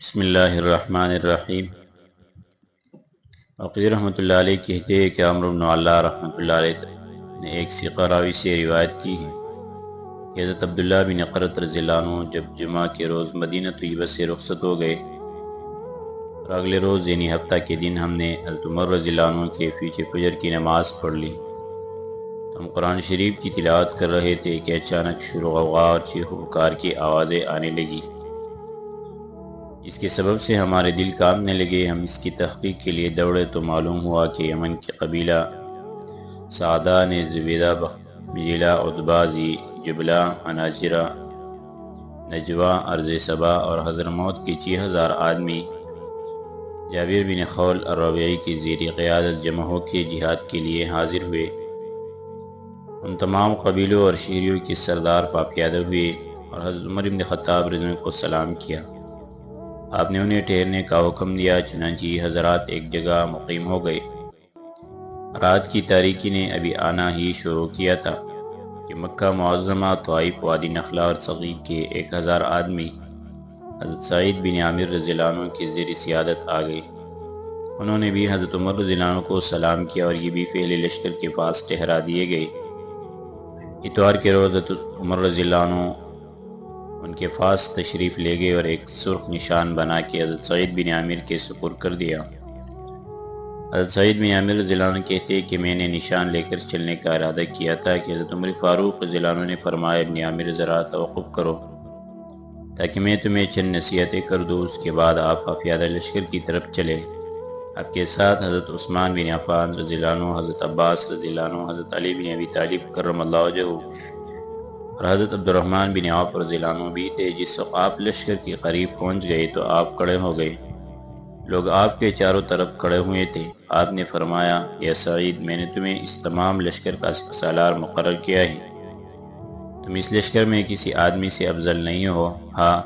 بسم اللہ الرحمن الرحیم۔ عقیل رحمۃ اللہ علیہ کہتے ہیں کہ عمرو بن اللہ رحمۃ اللہ علیہ نے ایک ثقہ راوی سے روایت کی ہے کہ حضرت عبداللہ بن قرۃ رضی اللہ عنہ جب جمعہ کے روز مدینہ طیبہ سے رخصت ہو گئے اور اگلے روز یعنی ہفتہ کے دن ہم نے حضرت عمر رضی اللہ عنہ کے پیچھے فجر کی نماز پڑھ لی۔ ہم قرآن شریف کی تلاوت کر رہے تھے کہ اچانک شور و غوغا اور چیخ و پکار کی آوازیں آنے لگی۔ اس کے سبب سے ہمارے دل کانپنے لگے۔ ہم اس کی تحقیق کے لیے دوڑے تو معلوم ہوا کہ یمن کے قبیلہ سعدہ نے زبیدہ بجیلہ عتبہ جبلہ عناجرہ نجوہ ارض سبا اور حضرموت کے 6000 آدمی جابر بن خول الربیعی کی زیر قیادت جمع ہو کے جہاد کے لیے حاضر ہوئے۔ ان تمام قبیلوں اور شہریوں کے سردار پاپیادہ ہوئے اور حضرت عمر بن خطاب رضی اللہ عنہ کو سلام کیا۔ آپ نے انہیں ٹھہرنے کا حکم دیا، چنانچہ حضرات ایک جگہ مقیم ہو گئے۔ رات کی تاریکی نے ابھی آنا ہی شروع کیا تھا کہ مکہ معظمہ، طائف، وادی نخلہ اور ثقیف کے 1000 آدمی حضرت سعید بن عامر رضی اللہ عنہ کے زیر سیادت آ گئے۔ انہوں نے بھی حضرت عمر رضی اللہ عنہ کو سلام کیا اور یہ بھی پہلے لشکر کے پاس ٹھہرا دیے گئے۔ اتوار کے روز حضرت عمر رضی اللہ عنہ ان کے پاس تشریف لے گئے اور ایک سرخ نشان بنا کے حضرت سعید بن عامر کے سپرد کر دیا۔ حضرت سعید بن عامر رضی اللہ عنہ کہتے کہ میں نے نشان لے کر چلنے کا ارادہ کیا تھا کہ حضرت عمر فاروق رضی اللہ عنہ نے فرمایا، ابن عامر ذرا توقف کرو تاکہ میں تمہیں چند نصیحتیں کر دوں، اس کے بعد آپ پیادہ لشکر کی طرف چلے۔ آپ کے ساتھ حضرت عثمان بن عفان رضی اللہ عنہ، حضرت عباس رضی اللہ عنہ، حضرت علی بن ابی طالب کرم اللہ وجہہ اور حضرت عبد الرحمن بن عوف رضی اللہ عنہ بھی تھے۔ جس وقت آپ لشکر کے قریب پہنچ گئے تو آپ کھڑے ہو گئے۔ لوگ آپ کے چاروں طرف کھڑے ہوئے تھے۔ آپ نے فرمایا، یا سعید، میں نے تمہیں اس تمام لشکر کا سالار مقرر کیا ہے۔ تم اس لشکر میں کسی آدمی سے افضل نہیں ہو۔ ہاں،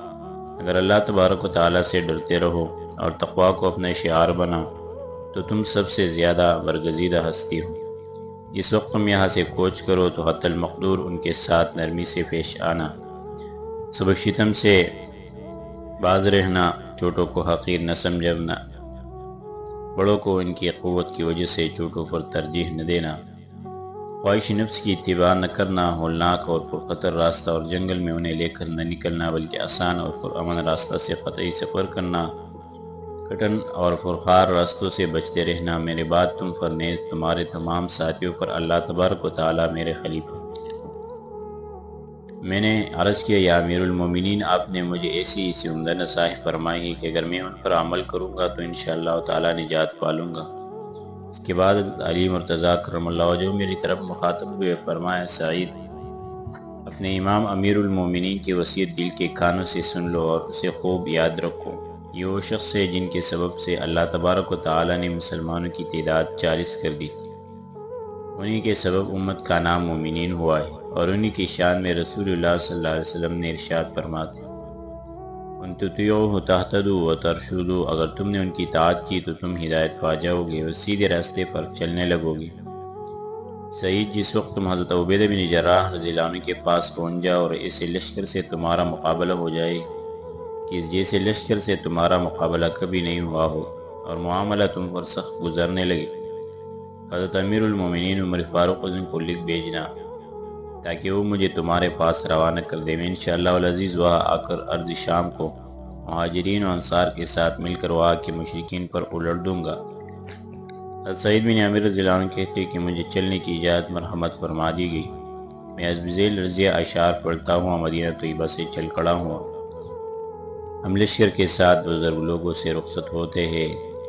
اگر اللہ تبارک و تعالیٰ سے ڈرتے رہو اور تقوی کو اپنا شعار بناؤ تو تم سب سے زیادہ برگزیدہ ہستی ہو۔ جس وقت تم یہاں سے کوچ کرو تو حتی المقدور ان کے ساتھ نرمی سے پیش آنا، سب و شتم سے باز رہنا، چھوٹوں کو حقیر نہ سمجھنا، بڑوں کو ان کی قوت کی وجہ سے چھوٹوں پر ترجیح نہ دینا، خواہش نفس کی اتباع نہ کرنا، ہولناک اور پرخطر راستہ اور جنگل میں انہیں لے کر نہ نکلنا، بلکہ آسان اور پرامن راستہ سے قطعی سفر کرنا، کٹن اور پرخار راستوں سے بچتے رہنا۔ میرے بعد تم پر نیز تمہارے تمام ساتھیوں پر اللہ تبارک و تعالیٰ میرے خلیفہ۔ میں نے عرض کیا، یا امیر المومنین، آپ نے مجھے ایسی عمدہ نصائح فرمائی ہے کہ اگر میں ان پر عمل کروں گا تو انشاءاللہ تعالیٰ نجات پالوں گا۔ اس کے بعد علی مرتضیٰ کرم اللہ وجہہ میری طرف مخاطب ہوئے، فرمایا، سعید، اپنے امام امیر المومنین کی وصیت دل کے کانوں سے سن لو اور اسے خوب یاد رکھو۔ یہ وہ شخص ہے جن کے سبب سے اللہ تبارک و تعالیٰ نے مسلمانوں کی تعداد 40 کر دی تھی۔ انہی کے سبب امت کا نام مومنین ہوا ہے، اور انہی کی شان میں رسول اللہ صلی اللہ علیہ وسلم نے ارشاد فرماتے، ان تطیعوہ تہتدوا وترشدوا، اگر تم نے ان کی اطاعت کی تو تم ہدایت پا جاؤ گے اور سیدھے راستے پر چلنے لگو گے۔ سعید، جس وقت تم حضرت عبیدہ بن جراح رضی اللہ عنہ کے پاس پہنچ جاؤ اور ایسے لشکر سے تمہارا مقابلہ ہو جائے کہ اس جیسے لشکر سے تمہارا مقابلہ کبھی نہیں ہوا ہو اور معاملہ تم پر سخت گزرنے لگے، حضرت امیر المومنین عمر فاروق کو لکھ بھیجنا تاکہ وہ مجھے تمہارے پاس روانہ کر دے۔ میں انشاءاللہ العزیز وہاں آ کر ارض شام کو مہاجرین و انصار کے ساتھ مل کر وہاں کے مشرکین پر الٹ دوں گا۔ حضرت سعید بن عامر رضی اللہ عنہ کہتے کہ مجھے چلنے کی اجازت مرحمت فرما دی گئی۔ میں حسب ذیل رضیہ اشعار پڑھتا ہوا مدینہ طیبہ سے چل کھڑا ہوا۔ ہم لشکر کے ساتھ بزرگ لوگوں سے رخصت ہوتے ہیں،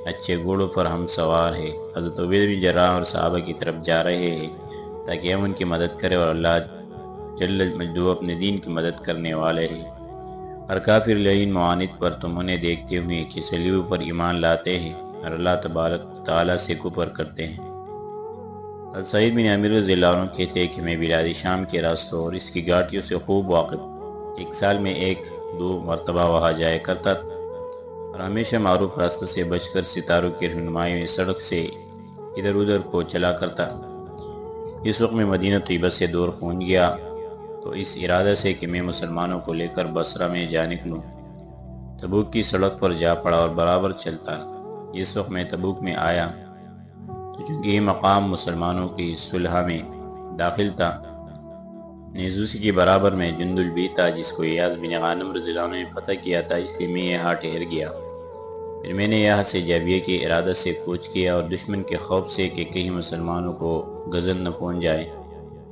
اچھے گھوڑوں پر ہم سوار ہیں، حضرت عبیدہ بن جراح اور صحابہ کی طرف جا رہے ہیں تاکہ ہم ان کی مدد کریں، اور اللہ جل مجدہ اپنے دین کی مدد کرنے والے ہیں۔ ہر کافر لعین معاند پر تم انہیں دیکھتے ہوئے کہ صلیبوں پر ایمان لاتے ہیں اور اللہ تبارک تعالیٰ سے کفر کرتے ہیں۔ حضرت سعید بن عامر رضی اللہ عنہ کہتے ہیں کہ میں بلاد شام کے راستوں اور اس کی گھاٹیوں سے خوب واقف، ایک سال میں 1-2 مرتبہ وہاں جایا کرتا تھا اور ہمیشہ معروف راستہ سے بچ کر ستاروں کی رہنمائی میں سڑک سے ادھر ادھر کو چلا کرتا۔ اس وقت میں مدینہ طیبہ سے دور پہنچ گیا تو اس ارادہ سے کہ میں مسلمانوں کو لے کر بصرہ میں جا نکلوں تبوک کی سڑک پر جا پڑا اور برابر چلتا رہا۔ جس وقت میں تبوک میں آیا تو چونکہ یہ مقام مسلمانوں کی صلح میں داخل تھا، نیزوسی کے برابر میں جند البی تھا جس کو ایاز بن غانم رضی اللہ عنہ نے فتح کیا تھا، اس لیے میں یہاں ٹھہر گیا۔ پھر میں نے یہاں سے جابیہ کے ارادہ سے کوچ کیا اور دشمن کے خوف سے کہ کہیں مسلمانوں کو غزن نہ پہنچ جائے،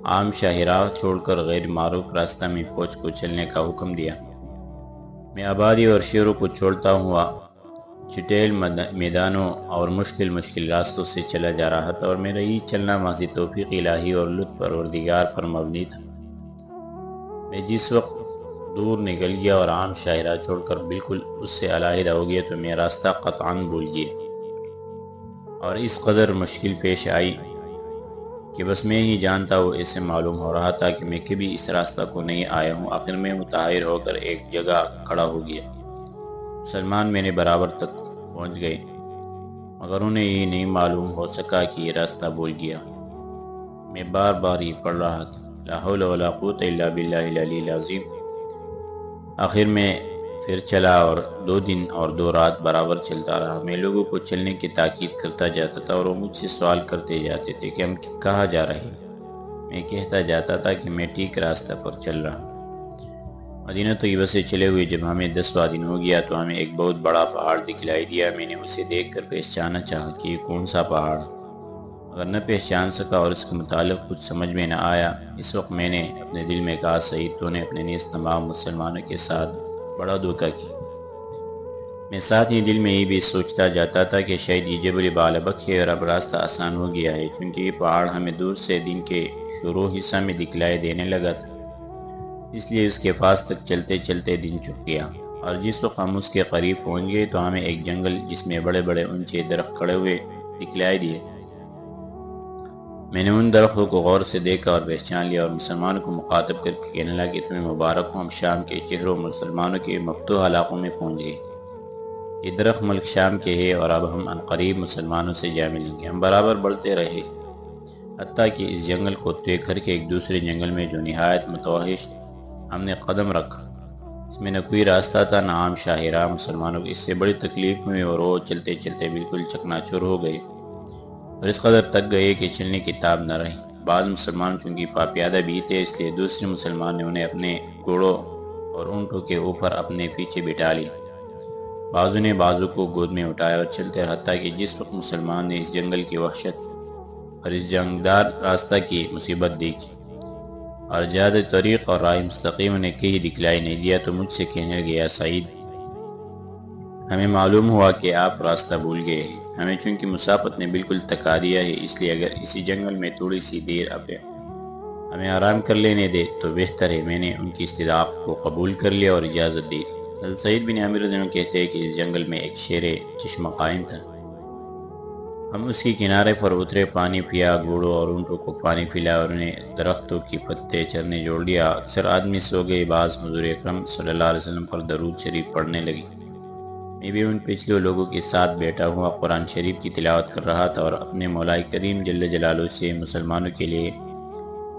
عام شاہراہ چھوڑ کر غیر معروف راستہ میں فوج کو چلنے کا حکم دیا۔ میں آبادی اور شہروں کو چھوڑتا ہوا چٹیل میدانوں اور مشکل راستوں سے چلا جا رہا تھا، اور میرا یہ چلنا محض توفیق الہی اور لطف پروردگار پر مبنی تھا۔ میں جس وقت دور نکل گیا اور عام شاہراہ چھوڑ کر بالکل اس سے علیحدہ ہو گیا تو میں راستہ قطعاً بھول گیا، اور اس قدر مشکل پیش آئی کہ بس میں ہی جانتا ہوں۔ ایسے معلوم ہو رہا تھا کہ میں کبھی اس راستہ کو نہیں آیا ہوں۔ آخر میں متحیر ہو کر ایک جگہ کھڑا ہو گیا۔ مسلمان میرے برابر تک پہنچ گئے، مگر انہیں یہ نہیں معلوم ہو سکا کہ یہ راستہ بھول گیا۔ میں بار بار یہ پڑھ رہا تھا، لا حول ولا قوت الا باللہ العلی العظیم۔ آخر میں پھر چلا اور 2 دن اور 2 رات برابر چلتا رہا۔ میں لوگوں کو چلنے کی تاکید کرتا جاتا تھا اور وہ مجھ سے سوال کرتے جاتے تھے کہ ہم کہاں جا رہے ہیں۔ میں کہتا جاتا تھا کہ میں ٹھیک راستہ پر چل رہا ہوں۔ مدینہ طیبہ سے چلے ہوئے جب ہمیں 10واں دن ہو گیا تو ہمیں ایک بہت بڑا پہاڑ دکھلائی دیا۔ میں نے اسے دیکھ کر پہچانا چاہا کہ یہ کون سا پہاڑ، اگر نہ پہچان سکا اور اس کے متعلق کچھ سمجھ میں نہ آیا۔ اس وقت میں نے اپنے دل میں کہا، سعید تو نے اپنے نیز تمام مسلمانوں کے ساتھ بڑا دھوکہ کیا۔ میں ساتھ ہی دل میں یہ بھی سوچتا جاتا تھا کہ شاید یہ جبل بالبک ہے اور اب راستہ آسان ہو گیا ہے، چونکہ یہ پہاڑ ہمیں دور سے دن کے شروع حصہ میں دکھلائی دینے لگا تھا، اس لیے اس کے پاس تک چلتے چلتے دن چک گیا۔ اور جس وقت ہم اس کے قریب پہنچ گئے تو ہمیں ایک جنگل جس میں بڑے بڑے اونچے درخت کھڑے ہوئے دکھلائی دیے۔ میں نے ان درختوں کو غور سے دیکھا اور پہچان لیا اور مسلمانوں کو مخاطب کر کے کہنے لگا کہ تمہیں مبارک ہو، ہم شام کے چہروں مسلمانوں کے مفتوح علاقوں میں پہنچ گئے۔ یہ درخت ملک شام کے ہے اور اب ہم عنقریب مسلمانوں سے جا ملیں گے۔ ہم برابر بڑھتے رہے حتیٰ کہ اس جنگل کو طے کر کے ایک دوسرے جنگل میں جو نہایت متوحش ہم نے قدم رکھا۔ اس میں نہ کوئی راستہ تھا نہ عام شاہراہ۔ مسلمانوں کو اس سے بڑی تکلیف ہوئی اور وہ چلتے چلتے بالکل چکنا چور ہو گئے اور اس قدر تک گئے کہ چلنے کی تاب نہ رہی۔ بعض مسلمان چونکہ پیادہ بھی تھے اس لیے دوسرے مسلمان نے انہیں اپنے گھوڑوں اور اونٹوں کے اوپر اپنے پیچھے بٹھا لیا۔ بعضوں نے بعضوں کو گود میں اٹھایا اور چلتے رہا، حتیٰ کہ جس وقت مسلمان نے اس جنگل کی وحشت اور اس جنگدار راستہ کی مصیبت دیکھی اور زیادہ طریق اور راہ مستقیم انہیں کہیں دکھلائی نہیں دیا تو مجھ سے کہنے گیا، سعید ہمیں معلوم ہوا کہ آپ راستہ بھول گئے ہیں۔ ہمیں چونکہ مسافت نے بالکل تکا دیا ہے، اس لیے اگر اسی جنگل میں تھوڑی سی دیر ہمیں آرام کر لینے دے تو بہتر ہے۔ میں نے ان کی استدعا کو قبول کر لیا اور اجازت دی۔ حضرت سعید بن عامر رضی اللہ عنہ کہتے ہیں کہ اس جنگل میں ایک شیر چشمہ قائم تھا۔ ہم اس کے کنارے پر اترے، پانی پیا، گھوڑوں اور اونٹوں کو پانی پلایا اور انہیں درختوں کی پتے چرنے جوڑ دیا۔ اکثر آدمی سو گئے، بعض حضور اکرم صلی اللہ علیہ وسلم پر درود شریف پڑھنے لگے۔ میں بھی ان پچھلے لوگوں کے ساتھ بیٹھا ہوا قرآن شریف کی تلاوت کر رہا تھا اور اپنے مولا کریم جل جلالہ سے مسلمانوں کے لیے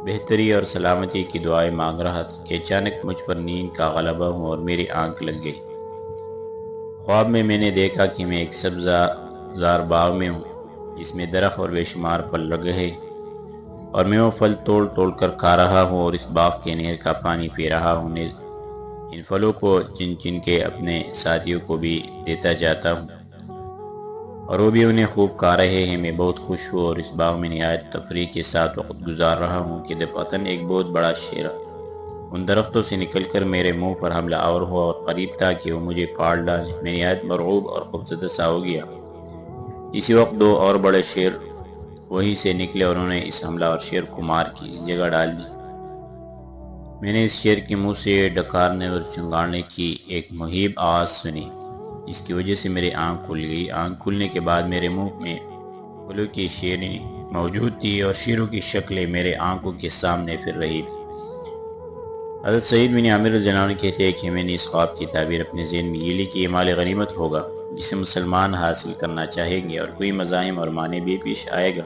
بہتری اور سلامتی کی دعائیں مانگ رہا تھا کہ اچانک مجھ پر نیند کا غلبہ ہوا اور میری آنکھ لگ گئی۔ خواب میں نے دیکھا کہ میں ایک سبزہ زار باغ میں ہوں جس میں درخت اور بے شمار پھل لگے ہیں، اور میں وہ پھل توڑ توڑ کر کھا رہا ہوں اور اس باغ کے نہر کا پانی پی رہا ہوں۔ ان پھلوں کو چن چن کے اپنے ساتھیوں کو بھی دیتا جاتا ہوں اور وہ بھی انہیں خوب کھا رہے ہیں۔ میں بہت خوش ہوں اور اس باغ میں نہایت تفریح کے ساتھ وقت گزار رہا ہوں کہ دفعتاً ایک بہت بڑا شیر ان درختوں سے نکل کر میرے منہ پر حملہ آور ہوا اور قریب تھا کہ وہ مجھے پاڑ ڈالے۔ میں نہایت مرعوب اور خوفزدہ سا ہو گیا۔ اسی وقت 2 اور بڑے شیر وہیں سے نکلے اور انہوں نے اس حملہ اور شیر کو مار کے اس جگہ ڈال دی۔ میں نے اس شیر کے منہ سے ڈکارنے اور چنگاڑنے کی ایک مہیب آواز سنی، جس کی وجہ سے میری آنکھ کھل گئی۔ آنکھ کھلنے کے بعد میرے منہ میں پھلوں کی شیریں موجود تھی اور شیروں کی شکلیں میرے آنکھوں کے سامنے پھر رہی تھی۔ حضرت سعید بن عامر رضی اللہ عنہ کہتے ہیں کہ میں نے اس خواب کی تعبیر اپنے ذہن میں یہ لی کہ یہ مال غنیمت ہوگا جسے مسلمان حاصل کرنا چاہیں گے اور کوئی مزاحم اور معنی بھی پیش آئے گا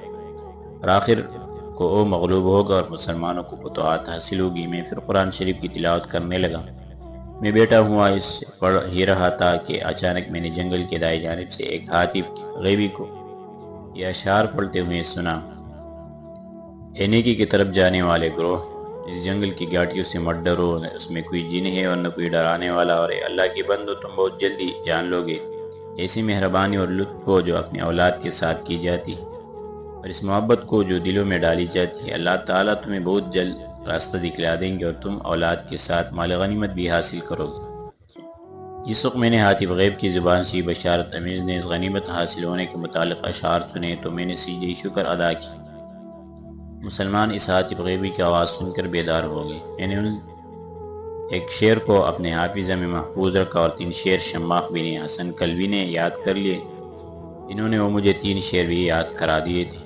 اور آخر کو وہ مغلوب ہوگا اور مسلمانوں کو فتوحات حاصل ہوگی۔ میں پھر قرآن شریف کی تلاوت کرنے لگا۔ میں بیٹھا ہوا اس سے پڑھ ہی رہا تھا کہ اچانک میں نے جنگل کے دائیں جانب سے ایک ہاتھی غیبی کو یہ اشعار پڑھتے ہوئے سنا: اے نیکی کی طرف جانے والے گروہ، اس جنگل کی گھاٹیوں سے مت ڈرو، نہ اس میں کوئی جن ہے اور نہ کوئی ڈرانے والا، اور اے اللہ کے بندو، تم بہت جلدی جان لو گے ایسی مہربانی اور لطف کو جو اپنے اولاد کے ساتھ کی جاتی ہے، اور اس محبت کو جو دلوں میں ڈالی جاتی ہے۔ اللہ تعالیٰ تمہیں بہت جلد راستہ دکھلا دیں گے اور تم اولاد کے ساتھ مال غنیمت بھی حاصل کرو گے۔ جس وقت میں نے حاتب غیب کی زبان سے بشارت امیز نے اس غنیمت حاصل ہونے کے متعلق اشعار سنے تو میں نے سجدہ شکر ادا کی۔ مسلمان اس حاتب غیبی کی آواز سن کر بیدار ہو گئے۔ میں نے ان ایک شعر کو اپنے حافظہ میں محفوظ رکھا اور 3 شعر شماخ بن حسن کلوی نے یاد کر لیے۔ انہوں نے وہ مجھے 3 شعر بھی یاد کرا دیے تھے۔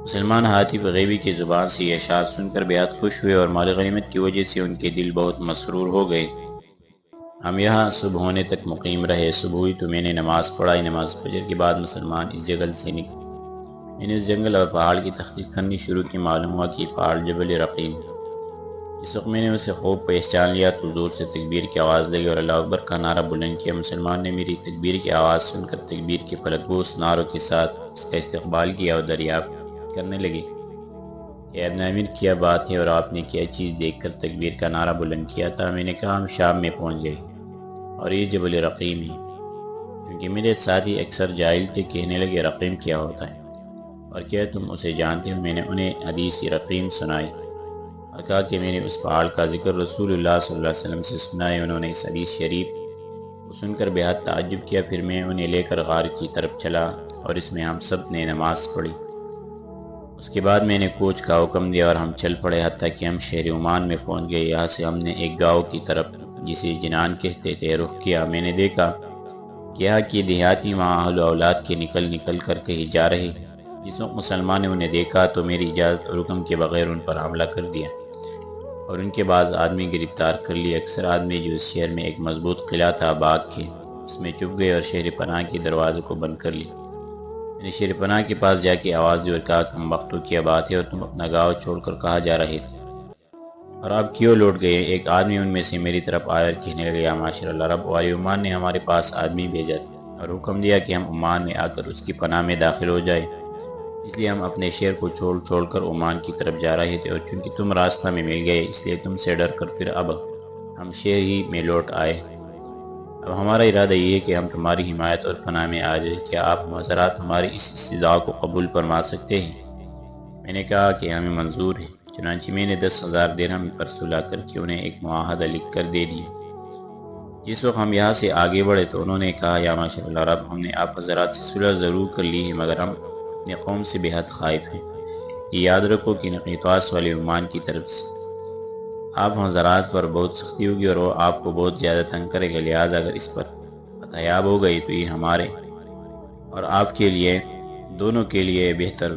مسلمان حاتب غیبی کی زبان سے یہ اشعار سن کر بہت خوش ہوئے اور مال غنیمت کی وجہ سے ان کے دل بہت مسرور ہو گئے۔ ہم یہاں صبح ہونے تک مقیم رہے۔ صبح ہوئی تو میں نے نماز پڑھائی۔ نماز فجر کے بعد مسلمان اس جنگل سے نکلے۔ میں نے اس جنگل اور پہاڑ کی تحقیق کرنی شروع کی۔ معلوم ہوا کہ پہاڑ جبل رقیم ہے۔ اس وقت میں نے اسے خوب پہچان لیا تو زور سے تکبیر کی آواز لگی اور اللہ اکبر کا نعرہ بلند کیا۔ مسلمان نے میری تکبیر کی آواز سن کر تکبیر کے پلک گوش نعروں کے ساتھ اس کا استقبال کیا اور دریافت کرنے لگے کہ ابن امیر کیا بات ہے اور آپ نے کیا چیز دیکھ کر تکبیر کا نعرہ بلند کیا تھا؟ میں نے کہا ہم شام میں پہنچ گئے اور یہ جبل رقیم ہے۔ کیونکہ میرے ساتھی اکثر جاہل تھے، کہنے لگے رقیم کیا ہوتا ہے اور کیا تم اسے جانتے ہو؟ میں نے انہیں حدیث رقیم سنائی اور کہا کہ میں نے اس پہاڑ کا ذکر رسول اللہ صلی اللہ علیہ وسلم سے سنا ہے۔ انہوں نے اس حدیث شریف کو سن کر بہت تعجب کیا۔ پھر میں انہیں لے کر غار کی طرف چلا اور اس میں ہم سب نے نماز پڑھی۔ اس کے بعد میں نے کوچ کا حکم دیا اور ہم چل پڑے حتیٰ کہ ہم شہر عمان میں پہنچ گئے۔ یہاں سے ہم نے ایک گاؤں کی طرف جسے جنان کہتے تھے رخ کیا۔ میں نے دیکھا کہ یہاں کی دیہاتی وہاں اہل و اولاد کے نکل کر کہیں جا رہے۔ جس وقت مسلمان نے انہیں دیکھا تو میری اجازت اور حکم کے بغیر ان پر حملہ کر دیا اور ان کے بعض آدمی گرفتار کر لیے۔ اکثر آدمی جو اس شہر میں ایک مضبوط قلعہ تھا باغ کے، اس میں چھپ گئے اور شہر پناہ کے دروازے کو بند کر لیا۔ میں نے شہر پناہ کے پاس جا کے آواز دی اور کہا کم وقتوں کی بات ہے اور تم اپنا گاؤں چھوڑ کر کہاں جا رہے تھے اور آپ کیوں لوٹ گئے؟ ایک آدمی ان میں سے میری طرف آیا اور کہنے لگا یا معاشر اللہ، رب والی عمان نے ہمارے پاس آدمی بھیجا تھا اور حکم دیا کہ ہم عمان میں آ کر اس کی پناہ میں داخل ہو جائے، اس لیے ہم اپنے شہر کو چھوڑ کر عمان کی طرف جا رہے تھے اور چونکہ تم راستہ میں مل گئے اس لیے تم سے ڈر کر پھر اب ہم شہر ہی میں لوٹ آئے۔ اب ہمارا ارادہ یہ ہے کہ ہم تمہاری حمایت اور پناہ میں آ جائیں۔ کیا آپ حضرات ہماری اس استدعا کو قبول فرما سکتے ہیں؟ میں نے کہا کہ ہمیں منظور ہے۔ چنانچہ میں نے 10,000 درہم پر صلح کر کے انہیں ایک معاہدہ لکھ کر دے دیا۔ جس وقت ہم یہاں سے آگے بڑھے تو انہوں نے کہا یا معاشر اللہ، رب ہم نے آپ حضرات سے صلح ضرور کر لی ہے مگر ہم اپنے قوم سے بہت خائف ہیں۔ یہ یاد رکھو کہ نقیطاس والے عمان کی طرف سے آپ حضرات پر بہت سختی ہوگی اور وہ آپ کو بہت زیادہ تنگ کرے گا، لہٰذا اگر اس پر فتح یاب ہو گئی تو یہ ہمارے اور آپ کے لیے دونوں کے لیے بہتر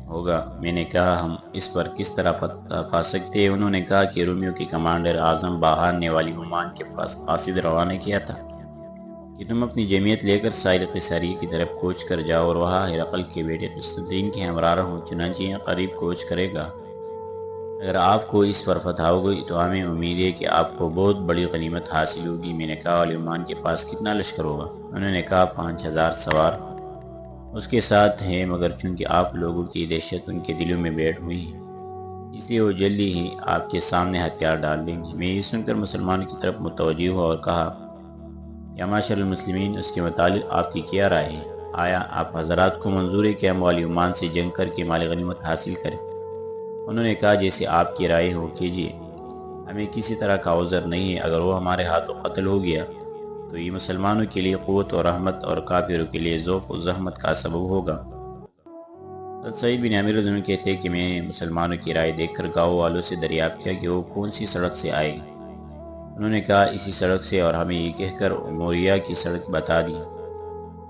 ہوگا۔ میں نے کہا ہم اس پر کس طرح فتح پا سکتے ہیں؟ انہوں نے کہا کہ رومیوں کے کمانڈر اعظم باہان نے والی عمان کے پاس قاصد روانہ کیا تھا کہ تم اپنی جمعیت لے کر ساحل قیصریہ کی طرف کوچ کر جاؤ اور وہاں ہرقل کے بیٹے قسطنطین کے ہمراہ رہو، چنانچہ یہاں قریب کوچ کرے گا۔ اگر آپ کو اس پر فتح ہو گئی تو ہمیں امید ہے کہ آپ کو بہت بڑی غنیمت حاصل ہوگی۔ میں نے کہا والی عمان کے پاس کتنا لشکر ہوگا؟ انہوں نے کہا 5,000 سوار اس کے ساتھ ہیں، مگر چونکہ آپ لوگوں کی دہشت ان کے دلوں میں بیٹھ ہوئی ہے اس لیے وہ جلدی ہی آپ کے سامنے ہتھیار ڈال دیں گے۔ میں یہ سن کر مسلمانوں کی طرف متوجہ ہوا اور کہا یا معاشر المسلمین، اس کے متعلق آپ کی کیا رائے ہے؟ آیا آپ حضرات کو منظور ہے کہ ہم والی عمان سے جنگ کر کے مال غنیمت حاصل کریں؟ انہوں نے کہا جیسے آپ کی رائے ہو کیجیے، ہمیں کسی طرح کا عذر نہیں ہے۔ اگر وہ ہمارے ہاتھوں قتل ہو گیا تو یہ مسلمانوں کے لیے قوت اور رحمت اور کافروں کے لیے ذوق و زحمت کا سبب ہوگا۔ حضرت سعید بن عامر رضی اللہ عنہ کہتے ہیں کہ میں نے مسلمانوں کی رائے دیکھ کر گاؤں والوں سے دریافت کیا کہ وہ کون سی سڑک سے آئے گا۔ انہوں نے کہا اسی سڑک سے، اور ہمیں یہ کہہ کر موریہ کی سڑک بتا دی۔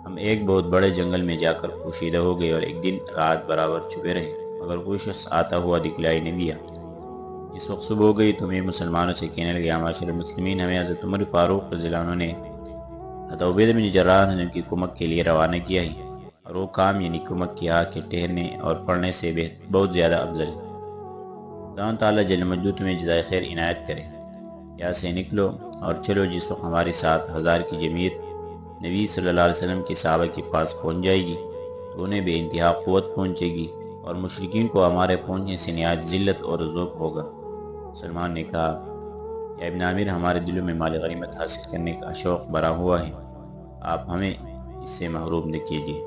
ہم ایک بہت بڑے جنگل میں جا کر پوشیدہ ہو گئے اور ایک دن رات برابر چھپے رہے مگر کوئی شخص آتا ہوا دکھلائی نہیں دیا۔ اس وقت صبح ہو گئی تو میں مسلمانوں سے کہنے لگا معاشر المسلمین، ہمیں حضرت عمر فاروق رضی اللہ عنہ نے حضرت عبیدہ بن جراح نے ان کی کمک کے لیے روانہ کیا ہے اور وہ کام یعنی کمک کی آگ کے ٹہرنے اور پڑھنے سے بہت زیادہ افضل ہے۔ اللہ تعالیٰ جل مجدہ تمہیں جزائے خیر عنایت کرے۔ یہاں سے نکلو اور چلو، جس وقت ہمارے ساتھ 1000 کی جمعیت نبی صلی اللہ علیہ وسلم کے صحابہ کے پاس پہنچ جائے گی تو انہیں بے انتہا قوت پہنچے گی اور مشرکین کو ہمارے پہنچنے سے نہایت ذلت اور ذوق ہوگا۔ سلمان نے کہا، یا ابن عامر، ہمارے دلوں میں مال غنیمت حاصل کرنے کا شوق بھرا ہوا ہے، آپ ہمیں اس سے محروم نہ کیجیے۔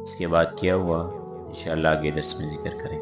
اس کے بعد کیا ہوا انشاءاللہ آگے درس میں ذکر کریں۔